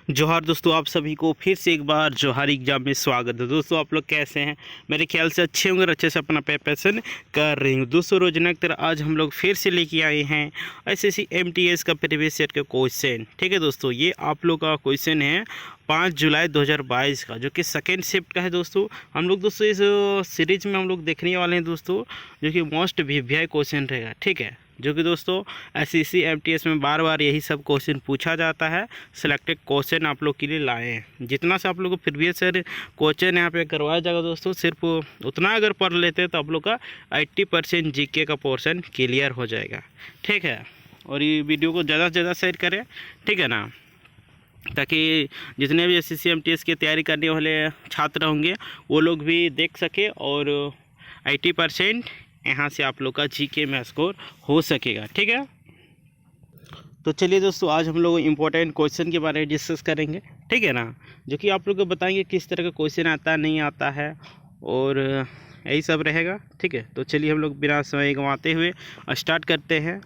जोहार दोस्तों, आप सभी को फिर से एक बार जोहार एग्जाम में स्वागत है। दोस्तों आप लोग कैसे हैं? मेरे ख्याल से अच्छे होंगे और अच्छे से अपना प्रिपरेशन कर रहे हैं। दोस्तों रोजाना की तरह आज हम लोग फिर से लेके आए हैं एसएससी एमटीएस का प्रीवियस ईयर का क्वेश्चन। ठीक है दोस्तों, ये आप लोग का क्वेश्चन है 5 जुलाई 2022 का, जो कि सेकेंड शिफ्ट का है। दोस्तों हम लोग इस सीरीज में हम लोग देखने वाले हैं दोस्तों, जो कि मोस्ट वीवीआई क्वेश्चन रहेगा। ठीक है, जो कि दोस्तों एसएससी एमटीएस में बार बार यही सब क्वेश्चन पूछा जाता है। सिलेक्टेड क्वेश्चन आप लोग के लिए लाए हैं। जितना से आप लोग को प्रीवियस ईयर क्वेश्चन यहाँ पे करवाया जाएगा दोस्तों, सिर्फ उतना अगर पढ़ लेते हैं तो आप लोग का 80% जीके का पोर्शन क्लियर हो जाएगा। ठीक है, और ये वीडियो को ज़्यादा से ज़्यादा शेयर करें, ठीक है ना, ताकि जितने भी एसएससी एमटीएस की तैयारी करने वाले छात्र होंगे वो लोग भी देख सके और 80% यहाँ से आप लोग का जीके में स्कोर हो सकेगा। ठीक है, तो चलिए दोस्तों आज हम लोग इम्पोर्टेंट क्वेश्चन के बारे में डिस्कस करेंगे। ठीक है ना, जो कि आप लोग को बताएंगे किस तरह का क्वेश्चन आता है, नहीं आता है, और यही सब रहेगा। ठीक है, तो चलिए हम लोग बिना समय गंवाते हुए स्टार्ट करते हैं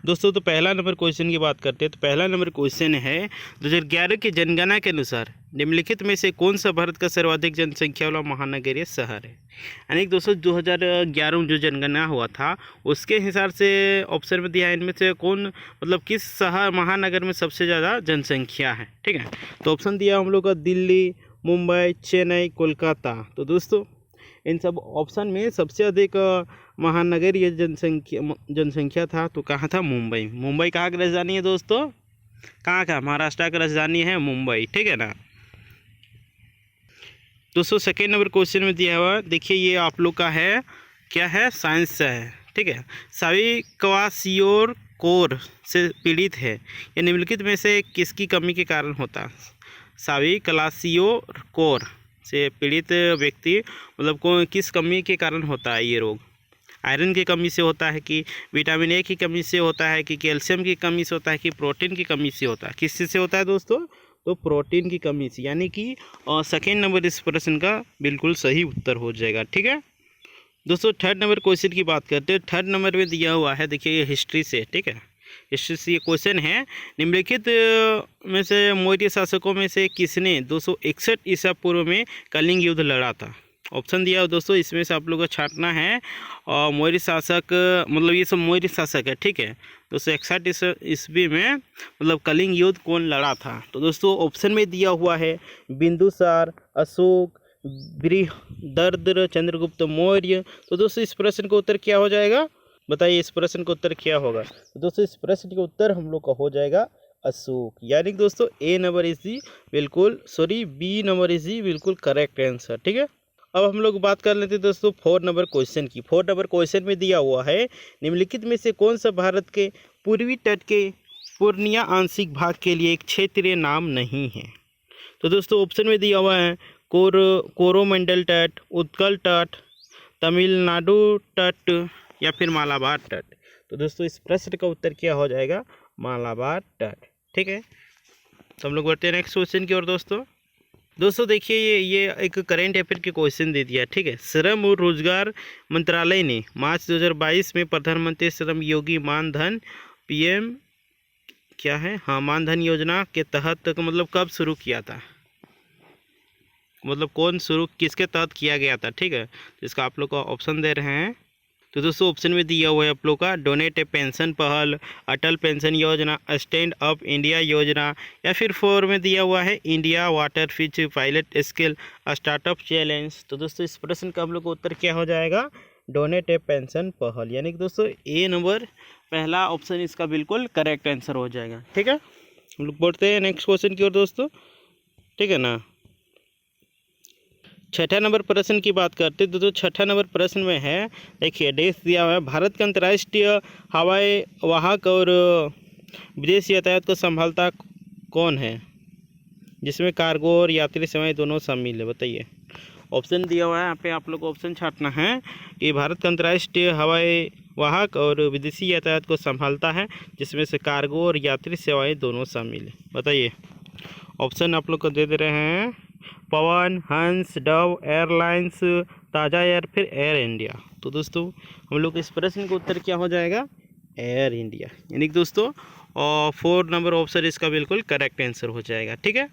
दोस्तों। तो पहला नंबर क्वेश्चन की बात करते हैं। तो पहला नंबर क्वेश्चन है 2011 की जनगणना के अनुसार निम्नलिखित में से कौन सा भारत का सर्वाधिक जनसंख्या वाला महानगरीय शहर है। यानी दोस्तों 2011 में जो जनगणना हुआ था उसके हिसाब से ऑप्शन में दिया है, इनमें से कौन किस शहर महानगर में सबसे ज़्यादा जनसंख्या है। ठीक है, तो ऑप्शन दिया हम लोग का दिल्ली, मुंबई, चेन्नई, कोलकाता। तो दोस्तों इन सब ऑप्शन में सबसे अधिक महानगरीय जनसंख्या था तो कहाँ था? मुंबई। मुंबई कहाँ की राजधानी है दोस्तों? कहाँ का? महाराष्ट्र की राजधानी है मुंबई। ठीक है ना दोस्तों। सेकेंड नंबर क्वेश्चन में दिया हुआ, देखिए ये आप लोग का है, क्या है? साइंस से है। ठीक है, सभी क्वासियोर से पीड़ित है, ये निम्नलिखित में से किसकी कमी के कारण होता? सभी क्वासियोर से पीड़ित व्यक्ति किस कमी के कारण होता है ये रोग? आयरन की कमी से होता है, कि विटामिन ए की कमी से होता है, कि कैल्शियम की कमी से होता है, कि प्रोटीन की कमी से होता है? किस चीज़ से होता है दोस्तों? तो प्रोटीन की कमी से, यानी कि सेकेंड नंबर इस प्रश्न का बिल्कुल सही उत्तर हो जाएगा। ठीक है दोस्तों, थर्ड नंबर क्वेश्चन की बात करते हैं। थर्ड नंबर में दिया हुआ है, देखिए ये हिस्ट्री से। ठीक है, हिस्ट्री से ये क्वेश्चन है, निम्नलिखित में से मौर्य शासकों में से किसने 261 ईसा पूर्व में कलिंग युद्ध लड़ा था? ऑप्शन दिया हो दोस्तों, इसमें से आप लोगों को छांटना है। और मौर्य शासक ये सब मौर्य शासक है। ठीक है, 261 ईस्वी में कलिंग युद्ध कौन लड़ा था? तो दोस्तों ऑप्शन में दिया हुआ है बिंदुसार, अशोक, बृहद्रथ, चंद्रगुप्त मौर्य। तो दोस्तों इस प्रश्न का उत्तर क्या हो जाएगा? बताइए इस प्रश्न का उत्तर क्या होगा? तो दोस्तों इस प्रश्न का उत्तर हम लोग का हो जाएगा अशोक। यानी कि दोस्तों A number is the B number is the बिल्कुल करेक्ट आंसर। ठीक है, अब हम लोग बात कर लेते हैं दोस्तों 4 नंबर क्वेश्चन की। 4 नंबर क्वेश्चन में दिया हुआ है, निम्नलिखित में से कौन सा भारत के पूर्वी तट के पूर्णिया आंशिक भाग के लिए एक क्षेत्रीय नाम नहीं है? तो दोस्तों ऑप्शन में दिया हुआ है कोरोमंडल तट, उत्कल तट, तमिलनाडु तट, या फिर मालाबार तट। तो दोस्तों इस प्रश्न का उत्तर क्या हो जाएगा? मालाबार तट। ठीक है, तो हम लोग बढ़ते हैं नेक्स्ट क्वेश्चन की ओर। दोस्तों देखिए ये एक करेंट अफेयर के क्वेश्चन दे दिया। ठीक है, श्रम और रोजगार मंत्रालय ने मार्च 2022 में प्रधानमंत्री श्रम योगी मानधन पीएम क्या है, हाँ, मानधन योजना के तहत कब शुरू किया था? किसके तहत किया गया था? ठीक है, तो इसका आप लोग को ऑप्शन दे रहे हैं। तो दोस्तों ऑप्शन में दिया हुआ है आप लोग का डोनेट ए पेंशन पहल, अटल पेंशन योजना, स्टैंड अप इंडिया योजना, या फिर 4 में दिया हुआ है India water Fitch pilot skill startup challenge. तो दोस्तों इस प्रश्न का हम लोग का उत्तर क्या हो जाएगा? डोनेट ए पेंशन पहल। यानी कि दोस्तों ए नंबर पहला ऑप्शन इसका बिल्कुल करेक्ट आंसर हो जाएगा। ठीक है, हम लोग बढ़ते हैं नेक्स्ट क्वेश्चन की ओर दोस्तों। ठीक है ना, छठा नंबर प्रश्न की बात करते तो छठा नंबर प्रश्न में है, देखिए देश दिया हुआ है, भारत का अंतर्राष्ट्रीय हवाई वाहक और विदेशी यातायात को संभालता कौन है, जिसमें कार्गो और यात्री सेवाएं दोनों शामिल है? बताइए। ऑप्शन दिया हुआ है, यहाँ पे आप लोग को ऑप्शन छांटना है कि भारत का अंतर्राष्ट्रीय हवाई वाहक और विदेशी यातायात को संभालता है, जिसमें से कार्गो और यात्री सेवाएँ दोनों शामिल है। बताइए, ऑप्शन आप लोग को दे रहे हैं, पवन, हंस, डव एयरलाइंस, ताजा एयर, फिर एयर इंडिया। तो दोस्तों हम लोग इस प्रश्न का उत्तर क्या हो जाएगा? Air India. यानी कि दोस्तों और 4 नंबर ऑप्शन इसका बिल्कुल करेक्ट आंसर हो जाएगा। ठीक है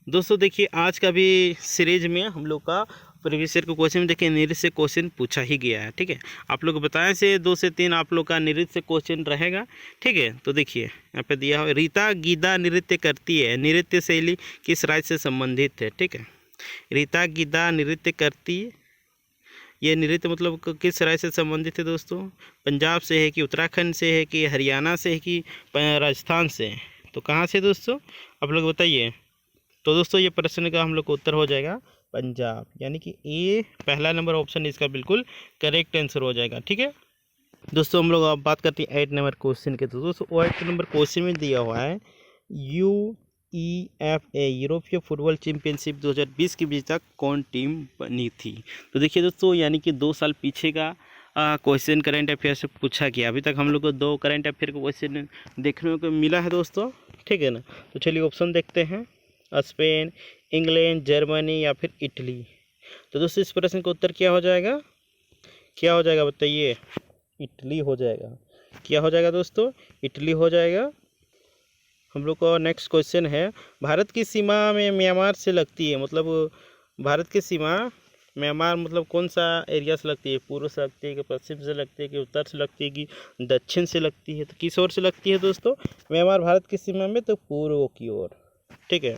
दोस्तों, देखिए आज का भी सीरीज में हम लोग का प्रीवियस ईयर के क्वेश्चन में देखिए नृत्य से क्वेश्चन पूछा ही गया है। ठीक है, आप लोग बताएं से 2 से 3 आप लोग का नृत्य से क्वेश्चन रहेगा। ठीक है, तो देखिए यहाँ पे दिया हो, रीता गीदा नृत्य करती है, नृत्य शैली किस राज्य से संबंधित है। ठीक है, रीता गीदा नृत्य करती है, ये नृत्य मतलब किस राज्य से संबंधित है दोस्तों? पंजाब से है कि उत्तराखंड से है कि हरियाणा से है कि राजस्थान से है? तो कहाँ से दोस्तों आप लोग बताइए। तो दोस्तों ये प्रश्न का हम लोग को उत्तर हो जाएगा पंजाब, यानी कि ए पहला नंबर ऑप्शन इसका बिल्कुल करेक्ट आंसर हो जाएगा। ठीक है दोस्तों, हम लोग अब बात करते हैं 8 नंबर क्वेश्चन के। तो दोस्तों 8 नंबर क्वेश्चन में दिया हुआ है UEFA यूरोपीय फुटबॉल चैंपियनशिप 2020 की विजेता कौन टीम बनी थी। तो देखिए दोस्तों, यानी कि 2 साल पीछे का क्वेश्चन करंट अफेयर से पूछा गया। अभी तक हम लोग को 2 करंट अफेयर का क्वेश्चन देखने को मिला है दोस्तों। ठीक है ना, तो चलिए ऑप्शन देखते हैं, स्पेन, इंग्लैंड, जर्मनी या फिर इटली। तो दोस्तों इस प्रश्न का उत्तर क्या हो जाएगा? क्या हो जाएगा बताइए? इटली हो जाएगा। क्या हो जाएगा दोस्तों? इटली हो जाएगा। हम लोग का नेक्स्ट क्वेश्चन है, भारत की सीमा में म्यांमार से लगती है, मतलब भारत की सीमा म्यांमार मतलब कौन सा एरिया से लगती है? पूर्व से लगती है कि पश्चिम से लगती है कि उत्तर से लगती है कि दक्षिण से लगती है? तो किस ओर से लगती है दोस्तों म्यांमार भारत की सीमा में? तो पूर्व की ओर। ठीक है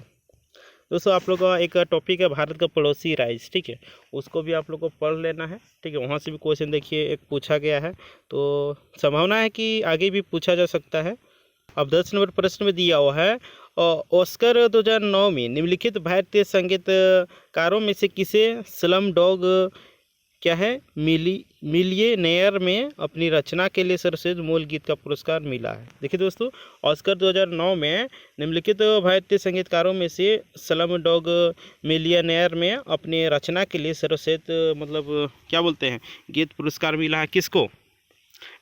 दोस्तों, आप लोग का एक टॉपिक है भारत का पड़ोसी राज्य। ठीक है, उसको भी आप लोग को पढ़ लेना है। ठीक है, वहाँ से भी क्वेश्चन देखिए एक पूछा गया है, तो संभावना है कि आगे भी पूछा जा सकता है। अब 10 नंबर प्रश्न में दिया हुआ है, ऑस्कर 2009 में निम्नलिखित भारतीय संगीतकारों में से किसे स्लम डॉग क्या है मिलियनेयर में अपनी रचना के लिए सर्वश्रेष्ठ मूल गीत का पुरस्कार मिला है? देखिए दोस्तों, ऑस्कर 2009 में निम्नलिखित भारतीय संगीतकारों में से स्लम डॉग मिलियनेयर में अपनी रचना के लिए सर्वश्रेष्ठ मतलब क्या बोलते हैं गीत पुरस्कार मिला है। किसको?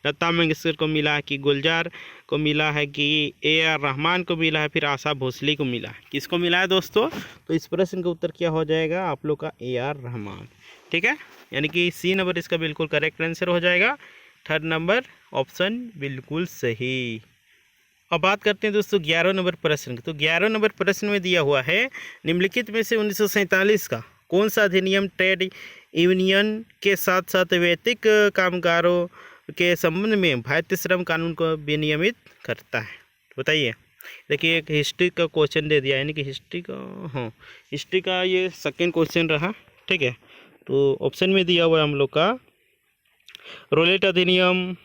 लता मंगेशकर को मिला है कि गुलजार को मिला है कि AR रहमान को मिला है, फिर आशा भोसले को मिला है? किसको मिला है दोस्तों? तो इस प्रश्न का उत्तर क्या हो जाएगा आप लोग का? AR रहमान। ठीक है, यानी कि C नंबर इसका बिल्कुल करेक्ट आंसर हो जाएगा। 3rd नंबर ऑप्शन बिल्कुल सही। अब बात करते हैं दोस्तों 11 नंबर प्रश्न की। तो 11 नंबर प्रश्न में दिया हुआ है, निम्नलिखित में से 1947 का कौन सा अधिनियम ट्रेड यूनियन के साथ साथ वैयक्तिक कामगारों के संबंध में भारतीय श्रम कानून को विनियमित करता है? बताइए। देखिए एक हिस्ट्री का क्वेश्चन दे दिया, यानी कि हिस्ट्री का ये सेकेंड क्वेश्चन रहा। ठीक है, तो ऑप्शन में दिया हुआ है हम लोग का रोलेट अधिनियम,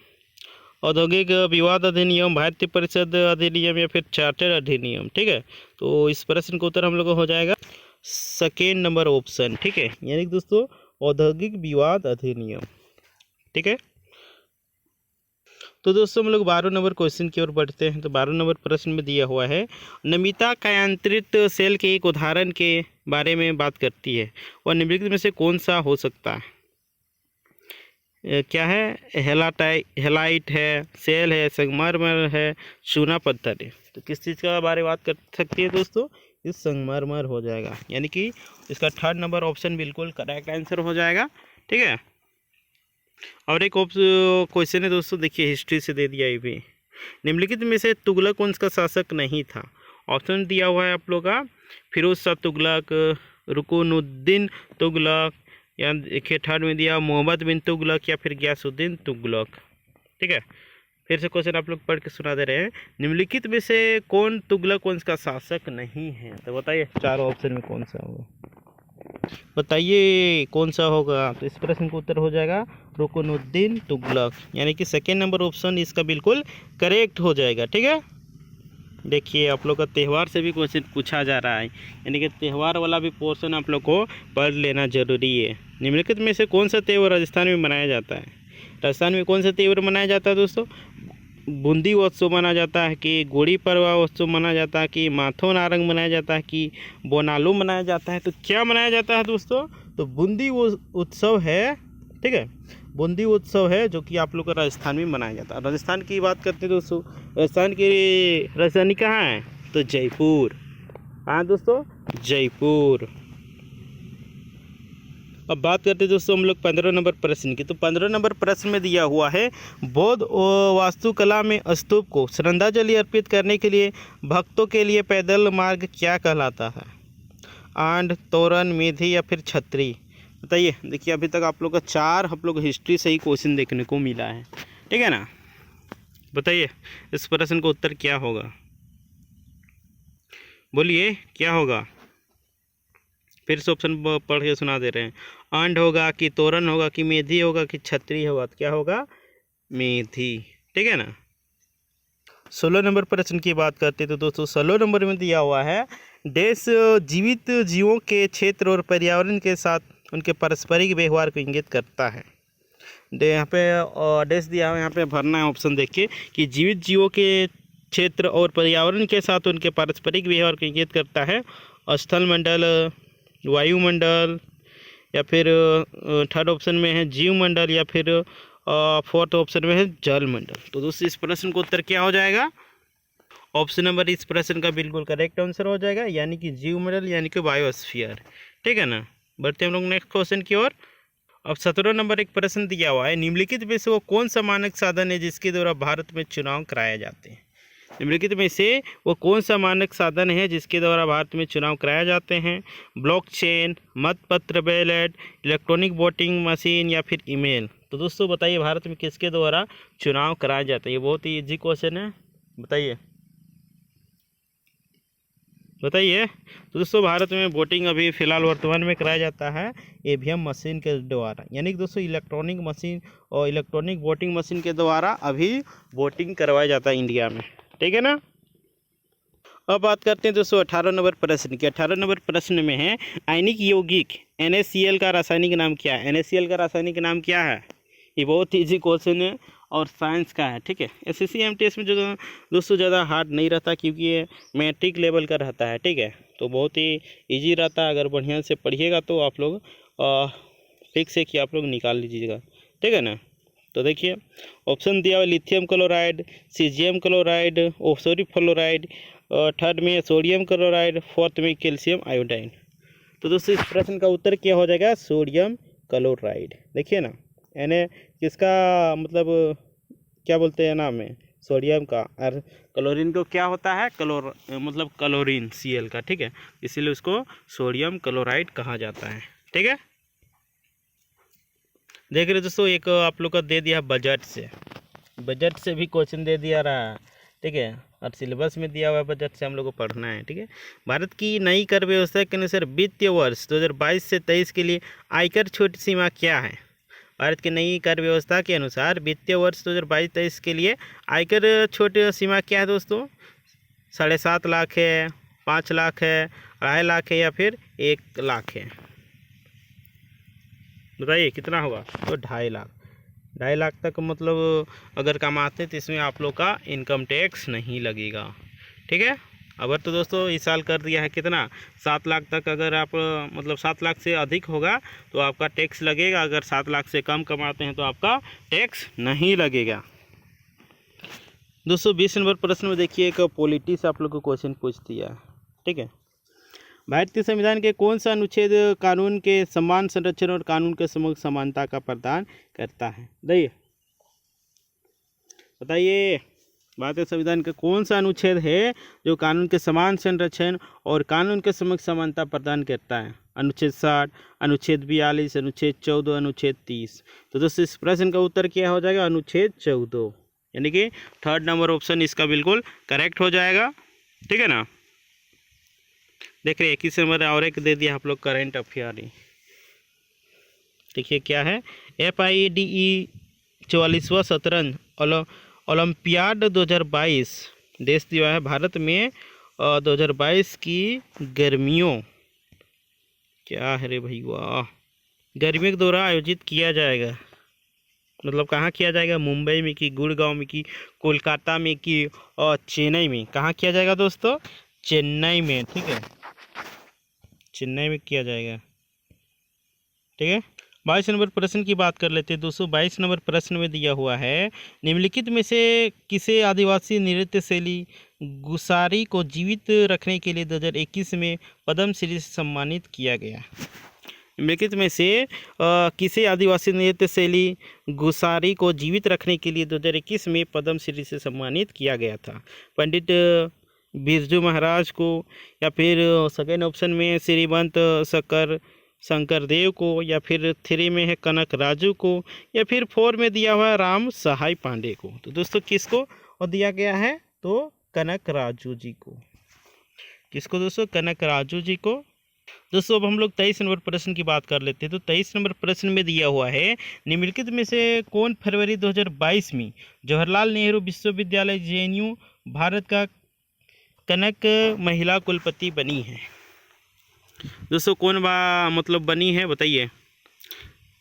औद्योगिक विवाद अधिनियम, भारतीय परिषद अधिनियम या फिर चार्टर अधिनियम। ठीक है, तो इस प्रश्न का उत्तर हम लोग को हो जाएगा सेकेंड नंबर ऑप्शन। ठीक है, यानी कि दोस्तों औद्योगिक विवाद अधिनियम। ठीक है, तो दोस्तों हम लोग 12 नंबर क्वेश्चन की ओर बढ़ते हैं। तो 12 नंबर प्रश्न में दिया हुआ है, नमिता कायांतरित सेल के एक उदाहरण के बारे में बात करती है, और निम्नलिखित में से कौन सा हो सकता है? क्या है? हेलाइट है, सेल है, संगमरमर है, चूना पत्थर है? तो किस चीज़ का बारे में बात कर सकती है दोस्तों? इस संगमरमर हो जाएगा, यानी कि इसका 3rd नंबर ऑप्शन बिल्कुल करेक्ट आंसर हो जाएगा। ठीक है, और एक क्वेश्चन है दोस्तों, देखिए हिस्ट्री से दे दिया ये भी, निम्नलिखित में से तुगलक वंश का शासक नहीं था? ऑप्शन दिया हुआ है आप लोग का फिरोज शाह तुगलक, रुकनुद्दीन तुगलक, या देखिए 3rd में दिया मोहम्मद बिन तुगलक या फिर गयासुद्दीन तुगलक। ठीक है, फिर से क्वेश्चन आप लोग पढ़ के सुना दे रहे हैं, निम्नलिखित में से कौन तुगलक वंश का शासक नहीं है? तो बताइए 4 ऑप्शन में कौन सा होगा? बताइए कौन सा होगा? तो इस प्रश्न का उत्तर हो जाएगा रुकनुद्दीन तुगलक, यानी कि सेकेंड नंबर ऑप्शन इसका बिल्कुल करेक्ट हो जाएगा। ठीक है, देखिए आप लोग का त्यौहार से भी क्वेश्चन पूछा जा रहा है, यानी कि त्यौहार वाला भी पोर्शन आप लोग को पढ़ लेना जरूरी है। निम्नलिखित में से कौन सा त्यौहार राजस्थान में मनाया जाता है? राजस्थान में कौन सा त्यौहार मनाया जाता है दोस्तों? बूंदी उत्सव मनाया जाता है कि गुड़ी पड़वा उत्सव मनाया जाता है कि माथो नारंग मनाया जाता है कि बोनालू मनाया जाता है? तो क्या मनाया जाता है दोस्तों? तो बूंदी उत्सव है। ठीक है, बूंदी उत्सव है जो कि आप लोग का राजस्थान में मनाया जाता है। राजस्थान की बात करते हैं दोस्तों, राजस्थान की राजधानी कहाँ है? तो जयपुर। हाँ दोस्तों, जयपुर। अब बात करते हैं दोस्तों हम लोग 15 नंबर प्रश्न की। तो 15 नंबर प्रश्न में दिया हुआ है, बौद्ध वास्तुकला में स्तूप को श्रद्धांजलि अर्पित करने के लिए भक्तों के लिए पैदल मार्ग क्या कहलाता है? आंड, तोरण, मेधी या फिर छतरी? बताइए। देखिए अभी तक आप लोग का 4 आप लोग हिस्ट्री से ही क्वेश्चन देखने को मिला है, ठीक है ना। बताइए इस प्रश्न का उत्तर क्या होगा, बोलिए क्या होगा। फिर से ऑप्शन पढ़ के सुना दे रहे हैं। आंड होगा कि तोरण होगा कि मेधी होगा कि छतरी होगा? तो क्या होगा? मेधी, ठीक है ना। 16 नंबर प्रश्न की बात करते हैं तो दोस्तों 16 नंबर में दिया हुआ है, देश जीवित जीवों के क्षेत्र और पर्यावरण के साथ उनके पारस्परिक व्यवहार को इंगित करता है। यहाँ पे देश दिया हुआ, यहाँ पे भरना है ऑप्शन देखिए कि जीवित जीवों के क्षेत्र और पर्यावरण के साथ उनके पारस्परिक व्यवहार को इंगित करता है। स्थल मंडल, वायुमंडल, या फिर थर्ड ऑप्शन में है जीव मंडल, या फिर फोर्थ ऑप्शन में है जल मंडल। तो दोस्तों इस प्रश्न का उत्तर क्या हो जाएगा? ऑप्शन नंबर इस प्रश्न का बिल्कुल करेक्ट आंसर हो जाएगा, यानी कि जीव मंडल यानी कि बायोस्फीयर, ठीक है ना। बढ़ते हम लोग नेक्स्ट क्वेश्चन की ओर। अब 17 नंबर एक प्रश्न दिया हुआ है, निम्नलिखित में से वो कौन सा मानक साधन है जिसके द्वारा भारत में चुनाव कराए जाते हैं? निम्नलिखित में से वो कौन सा मानक साधन है जिसके द्वारा भारत में चुनाव कराए जाते हैं? ब्लॉकचेन, मतपत्र बैलेट, इलेक्ट्रॉनिक वोटिंग मशीन या फिर ईमेल? तो दोस्तों बताइए भारत में किसके द्वारा चुनाव कराया जाता है? ये बहुत ही इजी क्वेश्चन है, बताइए बताइए। तो दोस्तों भारत में वोटिंग अभी फ़िलहाल वर्तमान में कराया जाता है ईवीएम मशीन के द्वारा, यानी कि दोस्तों इलेक्ट्रॉनिक मशीन और इलेक्ट्रॉनिक वोटिंग मशीन के द्वारा अभी वोटिंग करवाया जाता है इंडिया में, ठीक है ना। अब बात करते हैं दोस्तों 18 नंबर प्रश्न की। 18 नंबर प्रश्न में है, आयनिक यौगिक NaCl का रासायनिक नाम क्या है? NaCl का रासायनिक नाम क्या है? ये बहुत ईजी क्वेश्चन है और साइंस का है, ठीक है। SSC MTS में जो दोस्तों ज़्यादा हार्ड नहीं रहता क्योंकि ये मैट्रिक लेवल का रहता है, ठीक है। तो बहुत ही इजी रहता है, अगर बढ़िया से पढ़िएगा तो आप लोग फिक्स है कि आप लोग निकाल लीजिएगा, ठीक है ना। तो देखिए ऑप्शन दिया हुआ lithium chloride, caesium chloride, fluoride, third में सोडियम क्लोराइड, फोर्थ में कैल्शियम आयोडाइन। तो दोस्तों इस प्रश्न का उत्तर क्या हो जाएगा? Sodium chloride. देखिए ना, यानी किसका मतलब क्या बोलते हैं नाम है? सोडियम का। और क्लोरीन को क्या होता है? मतलब क्लोरीन Cl का, ठीक है, इसीलिए उसको सोडियम क्लोराइड कहा जाता है, ठीक है। देख रहे दोस्तों एक आप लोग का दे दिया बजट से भी क्वेश्चन दे दिया रहा है, ठीक है, और सिलेबस में दिया हुआ बजट से हम लोग को पढ़ना है, ठीक है। भारत की नई कर व्यवस्था के अनुसार वित्तीय वर्ष 2022 से 23 के लिए आयकर छूट सीमा क्या है? भारत की नई कर व्यवस्था के अनुसार वित्तीय वर्ष 2022-23 के लिए आयकर छूट सीमा क्या है दोस्तों? 7.5 लाख है, 5 लाख है, 2.5 लाख है या फिर 1 लाख है? बताइए कितना होगा? तो 2.5 लाख तक मतलब अगर कमाते हैं तो इसमें आप लोग का इनकम टैक्स नहीं लगेगा, ठीक है। अगर तो दोस्तों इस साल कर दिया है कितना? 7 लाख तक, अगर आप मतलब 7 लाख से अधिक होगा तो आपका टैक्स लगेगा, अगर 7 लाख से कम कमाते हैं तो आपका टैक्स नहीं लगेगा। दोस्तों 20 नंबर प्रश्न में देखिए एक पॉलिटी से आप लोग को क्वेश्चन पूछ दिया है, ठीक है। भारतीय संविधान के कौन सा अनुच्छेद कानून के सम्मान, संरक्षण और कानून के समक्ष समानता का प्रदान करता है? बताइए भारतीय संविधान का कौन सा अनुच्छेद है जो कानून के समान संरक्षण और कानून के समक्ष समानता प्रदान करता है? अनुच्छेद 60, अनुच्छेद 42, अनुच्छेद 14, अनुच्छेद 30। तो दोस्तों इस प्रश्न का उत्तर क्या हो जाएगा? अनुच्छेद 14, यानी कि थर्ड नंबर ऑप्शन इसका बिल्कुल करेक्ट हो जाएगा, ठीक है ना। देख रहे 21 नंबर और एक दे दिया आप लोग करेंट अफेयर ही। देखिए क्या है? FIDE 44वां शतरंज ओलंपियाड 2022 देश दिया है भारत में 2022 की गर्मियों, क्या है रे भाई वाह, गर्मियों के दौरान आयोजित किया जाएगा। मतलब कहाँ किया जाएगा? मुंबई में कि गुड़गांव में कि कोलकाता में कि चेन्नई में? कहाँ किया जाएगा दोस्तों? चेन्नई में, ठीक है, चेन्नई में किया जाएगा, ठीक है। 22 नंबर प्रश्न की बात कर लेते हैं दोस्तों। 22 नंबर प्रश्न में दिया हुआ है, निम्नलिखित में से किसे आदिवासी नृत्य शैली गुसारी को जीवित रखने के लिए 2021 में पद्म श्री से सम्मानित किया गया? निम्नलिखित में से किसे आदिवासी नृत्य शैली गुसारी को जीवित रखने के लिए 2021 में पद्मश्री से सम्मानित किया गया था? पंडित बिरजू महाराज को, या फिर सेकेंड ऑप्शन में श्रीमंत शंकरदेव को, या फिर 3 में है कनक राजू को, या फिर 4 में दिया हुआ है राम सहाय पांडे को। तो दोस्तों किसको और दिया गया है? तो कनक राजू जी को। किसको दोस्तों? कनक राजू जी को। दोस्तों अब हम लोग 23 नंबर प्रश्न की बात कर लेते हैं। तो 23 नंबर प्रश्न में दिया हुआ है, निम्नलिखित में से कौन फरवरी 2022 में जवाहरलाल नेहरू विश्वविद्यालय JNU भारत का कनक महिला कुलपति बनी है? दोस्तों कौन मतलब बनी है बताइए?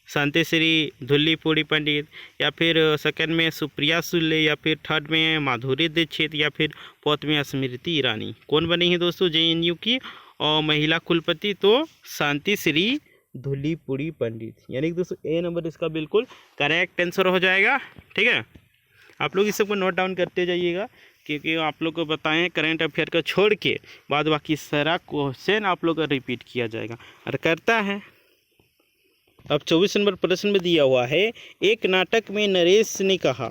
शांतिश्री धुल्लीपुड़ी पंडित, या फिर सेकंड में सुप्रिया सुले, या फिर थर्ड में माधुरी दीक्षित, या फिर फोर्थ में स्मृति ईरानी। कौन बनी है दोस्तों JNU की और महिला कुलपति? तो शांतिश्री धुल्लीपुड़ी पंडित, यानी कि दोस्तों ए नंबर इसका बिल्कुल करेक्ट आंसर हो जाएगा। ठीक है, आप लोग इस सबको नोट डाउन करते जाइएगा, क्योंकि आप लोग को बताएं करंट अफेयर को छोड़ के बाद बाकी सारा क्वेश्चन आप लोग का रिपीट किया जाएगा और करता है। अब 24 नंबर प्रश्न में दिया हुआ है, एक नाटक में नरेश ने कहा,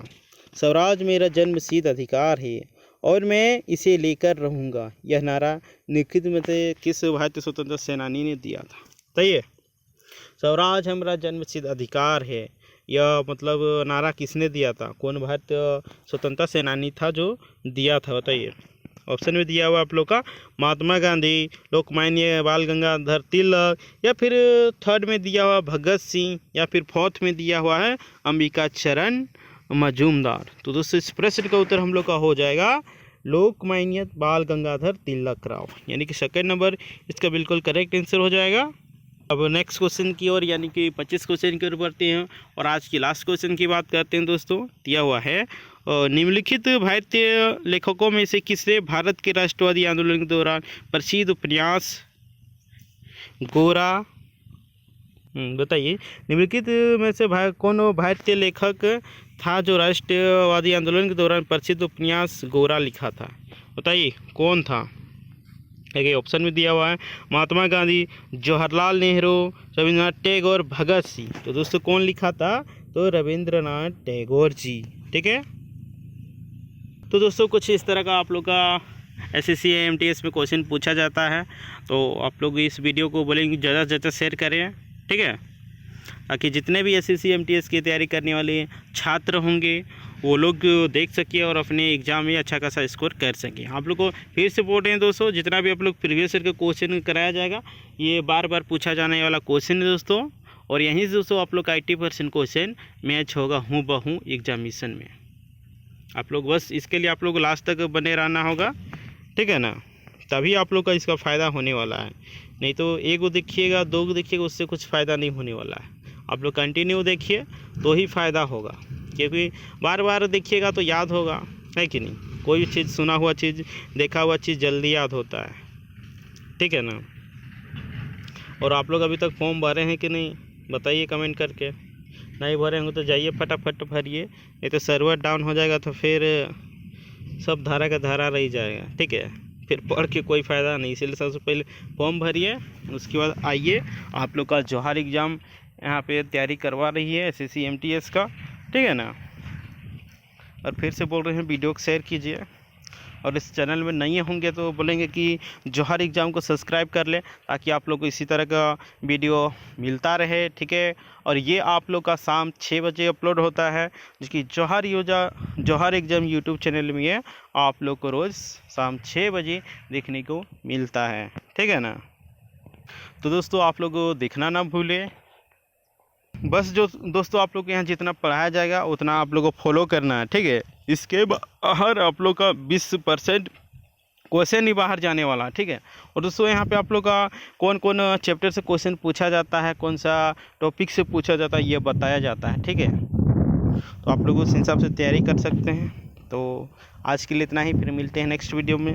स्वराज मेरा जन्मसिद्ध अधिकार है और मैं इसे लेकर रहूँगा। यह नारा निम्नलिखित में से किस भारतीय स्वतंत्रता सेनानी ने दिया था? सही है, स्वराज हमारा जन्मसिद्ध अधिकार है, यह मतलब नारा किसने दिया था? कौन भारतीय स्वतंत्रता सेनानी था जो दिया था बताइए? ऑप्शन में दिया हुआ आप लोग का महात्मा गांधी, लोकमान्य बाल गंगाधर तिलक, या फिर थर्ड में दिया हुआ भगत सिंह, या फिर फोर्थ में दिया हुआ है अंबिका चरण मजूमदार। तो दोस्तों इस प्रश्न का उत्तर हम लोग का हो जाएगा लोकमान्य बाल गंगाधर तिलक राव, यानी कि सेकंड नंबर इसका बिल्कुल करेक्ट आंसर हो जाएगा। अब नेक्स्ट क्वेश्चन की ओर, यानी कि 25 क्वेश्चन की ओर बढ़ते हैं और आज की लास्ट क्वेश्चन की बात करते हैं। दोस्तों दिया हुआ है, निम्नलिखित भारतीय लेखकों में से किसने भारत के राष्ट्रवादी आंदोलन के दौरान प्रसिद्ध उपन्यास गोरा, बताइए निम्नलिखित में से कौन भारतीय लेखक था जो राष्ट्रवादी आंदोलन के दौरान प्रसिद्ध उपन्यास गोरा लिखा था? बताइए कौन था? एक ऑप्शन में दिया हुआ है महात्मा गांधी, जवाहरलाल नेहरू, रविंद्रनाथ टैगोर, भगत सिंह। तो दोस्तों कौन लिखा था? तो रविंद्रनाथ टैगोर जी। ठीक है, तो दोस्तों कुछ इस तरह का आप लोग का SSC MTS में क्वेश्चन पूछा जाता है, तो आप लोग इस वीडियो को बोलेंगे ज़्यादा से ज़्यादा शेयर करें। ठीक है, ताकि जितने भी SSC MTS की तैयारी करने वाले छात्र होंगे वो लोग देख सके और अपने एग्ज़ाम में अच्छा खासा स्कोर कर सकें। आप लोग को फिर से बोल रहे हैं दोस्तों, जितना भी आप लोग प्रीवियस ईयर का क्वेश्चन कराया जाएगा ये बार बार पूछा जाने वाला क्वेश्चन है दोस्तों, और यहीं से दोस्तों आप लोग का 80% क्वेश्चन मैच होगा हूबहू एग्जामिनेशन में। आप लोग बस इसके लिए आप लोग लास्ट तक बने रहना होगा। ठीक है ना, तभी आप लोग का इसका फ़ायदा होने वाला है, नहीं तो एक को देखिएगा, दो को देखिएगा, उससे कुछ फ़ायदा नहीं होने वाला है। आप लोग कंटिन्यू देखिए तो ही फ़ायदा होगा, क्योंकि बार बार देखिएगा तो याद होगा, है कि नहीं? कोई चीज़, सुना हुआ चीज़, देखा हुआ चीज़ जल्दी याद होता है। ठीक है ना, और आप लोग अभी तक फॉर्म भरे हैं कि नहीं बताइए कमेंट करके। नहीं भरे होंगे तो जाइए फटाफट भरिए, नहीं तो सर्वर डाउन हो जाएगा तो फिर सब धारा का धारा रह जाएगा। ठीक है, फिर पढ़ के कोई फ़ायदा नहीं, इसलिए सबसे पहले फॉर्म भरिए, उसके बाद आइए। आप लोग का जौहर एग्ज़ाम यहाँ पे तैयारी करवा रही है SSC MTS का। ठीक है ना, और फिर से बोल रहे हैं वीडियो को शेयर कीजिए, और इस चैनल में नहीं होंगे तो बोलेंगे कि जौहर एग्ज़ाम को सब्सक्राइब कर लें, ताकि आप लोग को इसी तरह का वीडियो मिलता रहे। ठीक है, और ये आप लोग का शाम 6 बजे अपलोड होता है, जिसकी जौहर एग्ज़ाम यूट्यूब चैनल में है, आप लोग को रोज़ शाम 6 बजे देखने को मिलता है। ठीक है ना, तो दोस्तों आप लोग देखना ना भूलें। बस जो दोस्तों आप लोग के यहाँ जितना पढ़ाया जाएगा उतना आप लोग को फॉलो करना है। ठीक है, इसके बाहर आप लोग का 20% क्वेश्चन ही बाहर जाने वाला है। ठीक है, और दोस्तों यहाँ पे आप लोग का कौन कौन चैप्टर से क्वेश्चन पूछा जाता है, कौन सा टॉपिक से पूछा जाता है, ये बताया जाता है। ठीक है, तो आप लोग उस हिसाब से तैयारी कर सकते हैं। तो आज के लिए इतना ही, फिर मिलते हैं नेक्स्ट वीडियो में।